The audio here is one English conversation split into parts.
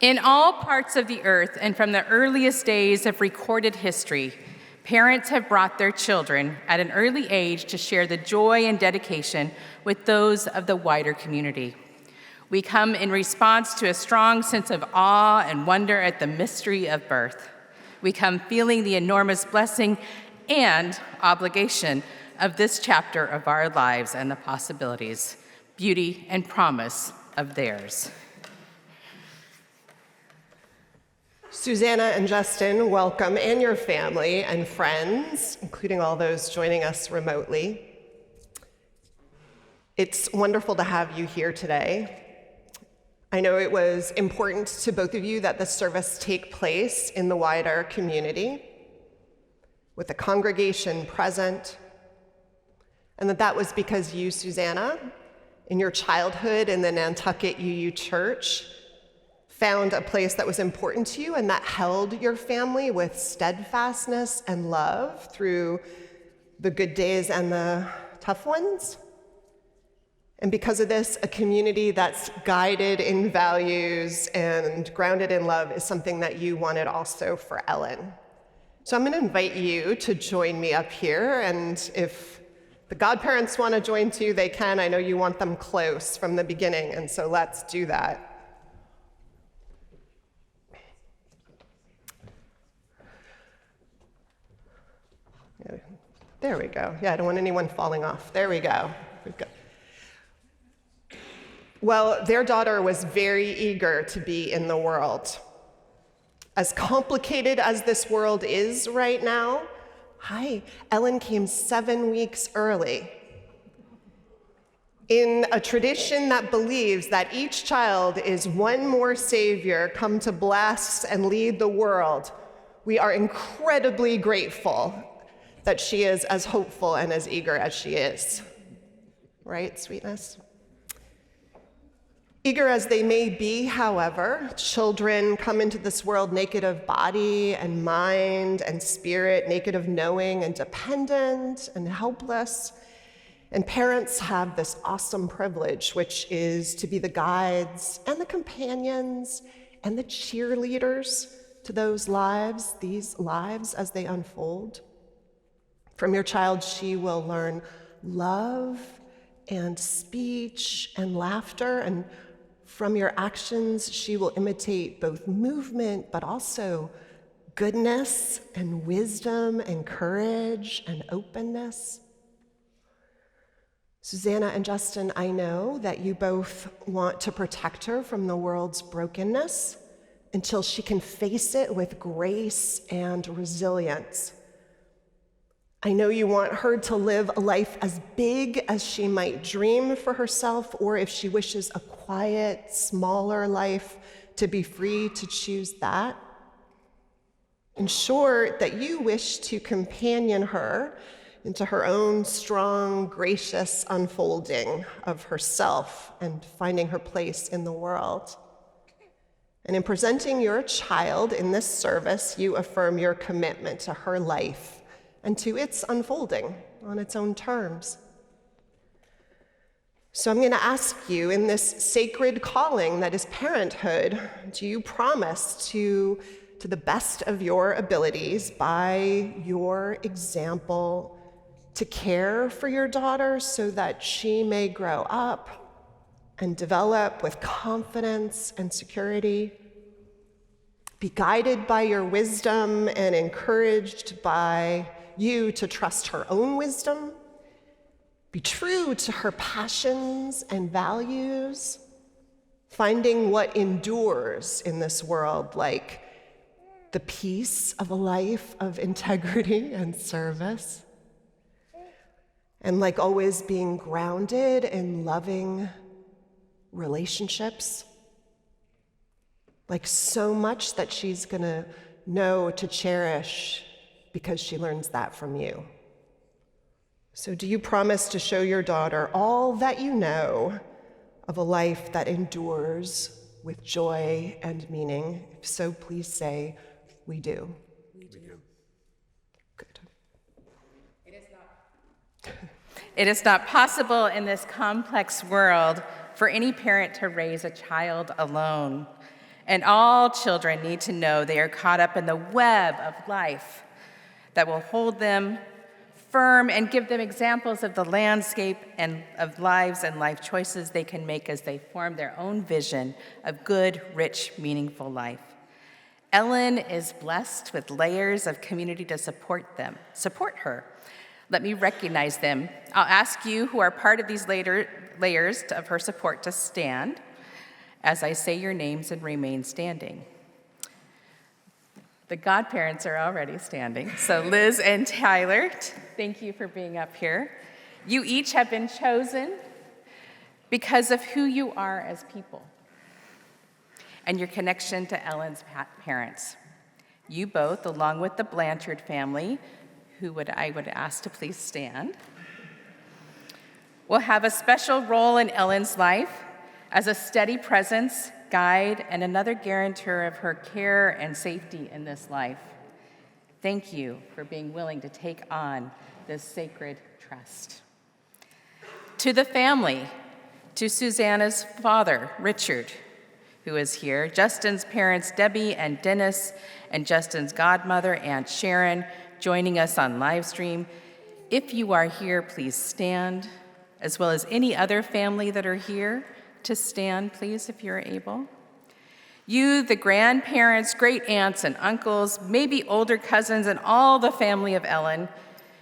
In all parts of the earth and from the earliest days of recorded history, parents have brought their children at an early age to share the joy and dedication with those of the wider community. We come in response to a strong sense of awe and wonder at the mystery of birth. We come feeling the enormous blessing and obligation of this chapter of our lives and the possibilities, beauty, and promise of theirs. Susannah and Justin, welcome, and your family and friends, including all those joining us remotely. It's wonderful to have you here today. I know it was important to both of you that the service take place in the wider community, with the congregation present, and that was because you, Susannah, in your childhood in the Nantucket UU Church, found a place that was important to you and that held your family with steadfastness and love through the good days and the tough ones. And because of this, a community that's guided in values and grounded in love is something that you wanted also for Ellen. So I'm going to invite you to join me up here, and if the godparents want to join too, they can. I know you want them close from the beginning, and so let's do that. There we go. Yeah, I don't want anyone falling off. There we go. Well, their daughter was very eager to be in the world. As complicated as this world is right now, Ellen came 7 weeks early. In a tradition that believes that each child is one more savior come to bless and lead the world, we are incredibly grateful that she is as hopeful and as eager as she is. Right, sweetness? Eager as they may be, however, children come into this world naked of body and mind and spirit, naked of knowing and dependent and helpless. And parents have this awesome privilege, which is to be the guides and the companions and the cheerleaders to those lives, these lives as they unfold. From your child, she will learn love and speech and laughter, and from your actions, she will imitate both movement, but also goodness and wisdom and courage and openness. Susannah and Justin, I know that you both want to protect her from the world's brokenness until she can face it with grace and resilience. I know you want her to live a life as big as she might dream for herself, or if she wishes a quiet, smaller life, to be free to choose that. In short, that you wish to companion her into her own strong, gracious unfolding of herself and finding her place in the world. And in presenting your child in this service, you affirm your commitment to her life and to its unfolding on its own terms. So I'm going to ask you, in this sacred calling that is parenthood, do you promise to the best of your abilities, by your example, to care for your daughter so that she may grow up and develop with confidence and security, be guided by your wisdom and encouraged by you to trust her own wisdom, be true to her passions and values, finding what endures in this world, like the peace of a life of integrity and service, and like always being grounded in loving relationships, like so much that she's gonna know to cherish because she learns that from you. So do you promise to show your daughter all that you know of a life that endures with joy and meaning? If so, please say, we do. We do. Good. It is not possible in this complex world for any parent to raise a child alone. And all children need to know they are caught up in the web of life that will hold them firm and give them examples of the landscape and of lives and life choices they can make as they form their own vision of good, rich, meaningful life. Ellen is blessed with layers of community to support her. Let me recognize them. I'll ask you who are part of these layers of her support to stand as I say your names and remain standing. The godparents are already standing. So Liz and Tyler, thank you for being up here. You each have been chosen because of who you are as people and your connection to Ellen's parents. You both, along with the Blanchard family, I would ask to please stand, will have a special role in Ellen's life as a steady presence, guide, and another guarantor of her care and safety in this life. Thank you for being willing to take on this sacred trust. To the family, to Susannah's father, Richard, who is here, Justin's parents, Debbie and Dennis, and Justin's godmother, Aunt Sharon, joining us on LiveStream. If you are here, please stand, as well as any other family that are here, to stand, please, if you're able. You, the grandparents, great aunts and uncles, maybe older cousins, and all the family of Ellen,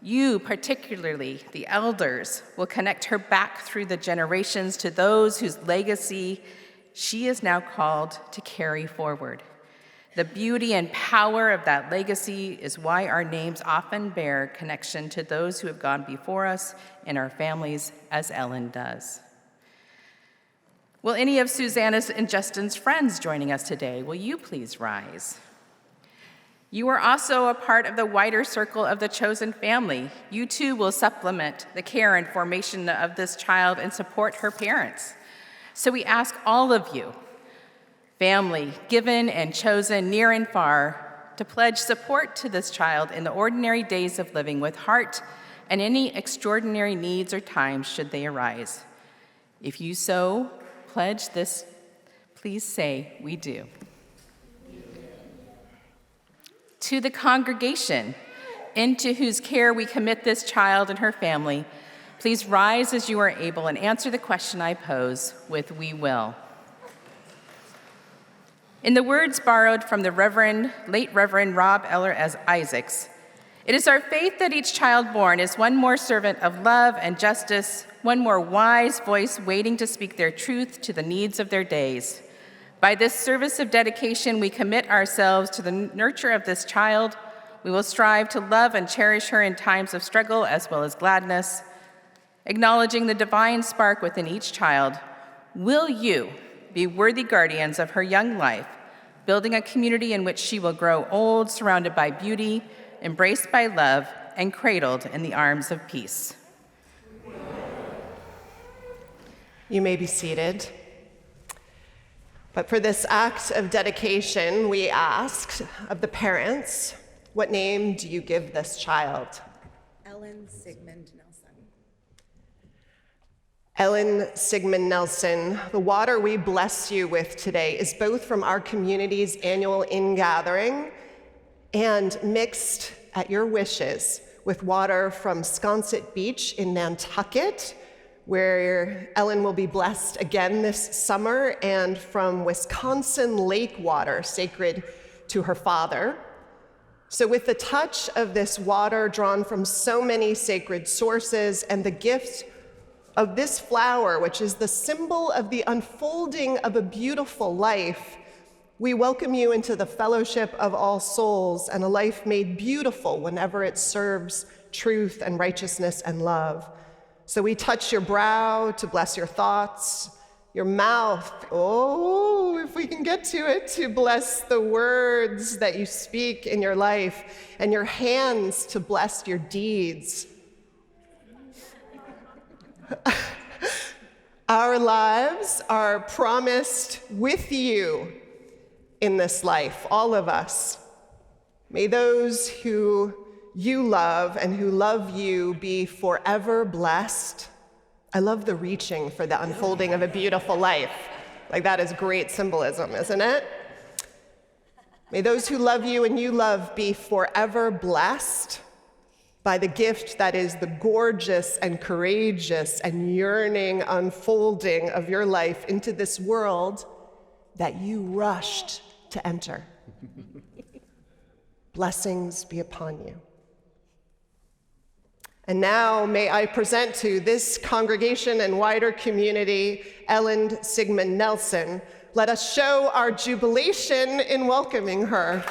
you, particularly the elders, will connect her back through the generations to those whose legacy she is now called to carry forward. The beauty and power of that legacy is why our names often bear connection to those who have gone before us in our families, as Ellen does. Will any of Susannah's and Justin's friends joining us today, will you please rise? You are also a part of the wider circle of the chosen family. You too will supplement the care and formation of this child and support her parents. So we ask all of you, family, given and chosen near and far, to pledge support to this child in the ordinary days of living with heart and any extraordinary needs or times should they arise. If you so pledge this, please say, "We do." To the congregation, into whose care we commit this child and her family, please rise as you are able and answer the question I pose with "We will." In the words borrowed from the late Reverend Rob Eller as Isaacs, it is our faith that each child born is one more servant of love and justice, one more wise voice waiting to speak their truth to the needs of their days. By this service of dedication, we commit ourselves to the nurture of this child. We will strive to love and cherish her in times of struggle as well as gladness. Acknowledging the divine spark within each child, will you be worthy guardians of her young life, building a community in which she will grow old, surrounded by beauty, embraced by love, and cradled in the arms of peace? You may be seated. But for this act of dedication, we asked of the parents, what name do you give this child? Ellen Sigmund Nelson. Ellen Sigmund Nelson, the water we bless you with today is both from our community's annual ingathering and mixed at your wishes with water from Sconset Beach in Nantucket, where Ellen will be blessed again this summer, and from Wisconsin lake water sacred to her father. So with the touch of this water drawn from so many sacred sources and the gift of this flower, which is the symbol of the unfolding of a beautiful life, we welcome you into the fellowship of all souls and a life made beautiful whenever it serves truth and righteousness and love. So we touch your brow to bless your thoughts, your mouth, oh, if we can get to it, to bless the words that you speak in your life, and your hands to bless your deeds. Our lives are promised with you in this life, all of us. May those who you love and who love you be forever blessed. I love the reaching for the unfolding of a beautiful life. Like, that is great symbolism, isn't it? May those who love you and you love be forever blessed by the gift that is the gorgeous and courageous and yearning unfolding of your life into this world that you rushed to enter. Blessings be upon you. And now may I present to this congregation and wider community, Ellen Sigmund Nelson. Let us show our jubilation in welcoming her.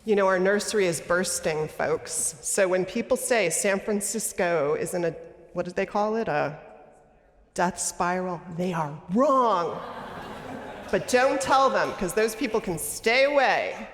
You know, our nursery is bursting, folks. So when people say San Francisco is in a, what did they call it? A death spiral, they are wrong. But don't tell them, because those people can stay away.